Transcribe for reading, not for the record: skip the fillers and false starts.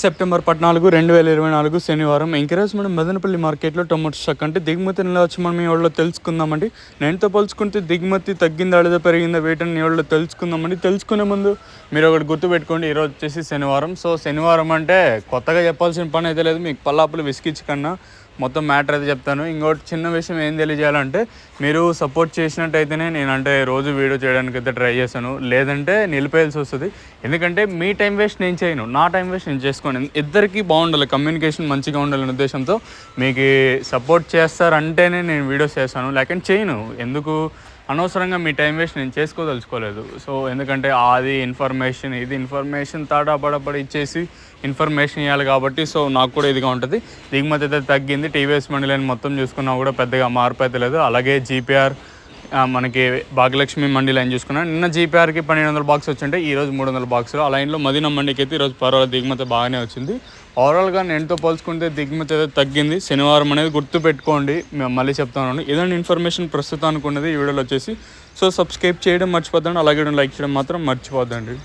September 14, 2024 శనివారం encourage మనం మదనపల్లి మార్కెట్లో టొమాటో స్టాక్ అంటే దిగుమతి నెల వచ్చి మనం ఈ వాళ్ళలో తెలుసుకుందామండి. నేనుతో పోల్చుకుంటే దిగుమతి తగ్గిందా లేదా పెరిగిందా వేటని ఈ వాళ్ళలో తెలుసుకుందామండి. తెలుసుకునే ముందు మీరు ఒకటి గుర్తుపెట్టుకోండి, ఈరోజు వచ్చేసి శనివారం. సో శనివారం అంటే కొత్తగా చెప్పాల్సిన పని అయితే లేదు, మీకు పల్లాపులు విసికిచ్చి కన్నా మొత్తం మ్యాటర్ అయితే చెప్తాను. ఇంకోటి చిన్న విషయం ఏం తెలియజేయాలంటే, మీరు సపోర్ట్ చేసినట్టయితేనే నేను అంటే రోజు వీడియో చేయడానికి అయితే ట్రై చేశాను, లేదంటే నిలిపేయాల్సి వస్తుంది. ఎందుకంటే మీ టైం వేస్ట్ నేను చేయను, నా టైం వేస్ట్ నేను చేసుకోను. ఇద్దరికీ బాగుండాలి, కమ్యూనికేషన్ మంచిగా ఉండాలనే ఉద్దేశంతో మీకు సపోర్ట్ చేస్తారంటేనే నేను వీడియోస్ చేస్తాను, లేకపోతే చేయను. ఎందుకు అనవసరంగా మీ టైం వేస్ట్ నేను చేసుకోదలుచుకోలేదు. సో ఎందుకంటే అది ఇన్ఫర్మేషన్ తాడాపడపడి ఇచ్చేసి ఇన్ఫర్మేషన్ ఇవ్వాలి కాబట్టి, సో నాకు కూడా ఇదిగా ఉంటుంది. దిగుమతి అయితే తగ్గింది. టీవీఎస్ మండీ లైన్ మొత్తం చూసుకున్నా కూడా పెద్దగా మార్పు అయితే లేదు. అలాగే జీపీఆర్ మనకి భాగ్యలక్ష్మి మండీ లైన్ చూసుకున్నాను. నిన్న జీపీఆర్కి 1200 బాక్స్ వచ్చింటే ఈరోజు 300 బాక్సులు. ఆ లైన్లో మదీనా మండీకి అయితే ఈరోజు పర్వాలేదు, దిగుమతి బాగానే వచ్చింది. ఓవరాల్గా నేనుతో పోల్చుకుంటే దిగుమతి అయితే తగ్గింది. శనివారం అనేది గుర్తుపెట్టుకోండి, మళ్ళీ చెప్తాను. ఏదైనా ఇన్ఫర్మేషన్ ప్రస్తుతానికి ఉన్నది ఈ వీడియోలో వచ్చేసి. సో సబ్స్క్రైబ్ చేయడం మర్చిపోద్దండి, అలాగే లైక్ చేయడం మాత్రం మర్చిపోద్దండి.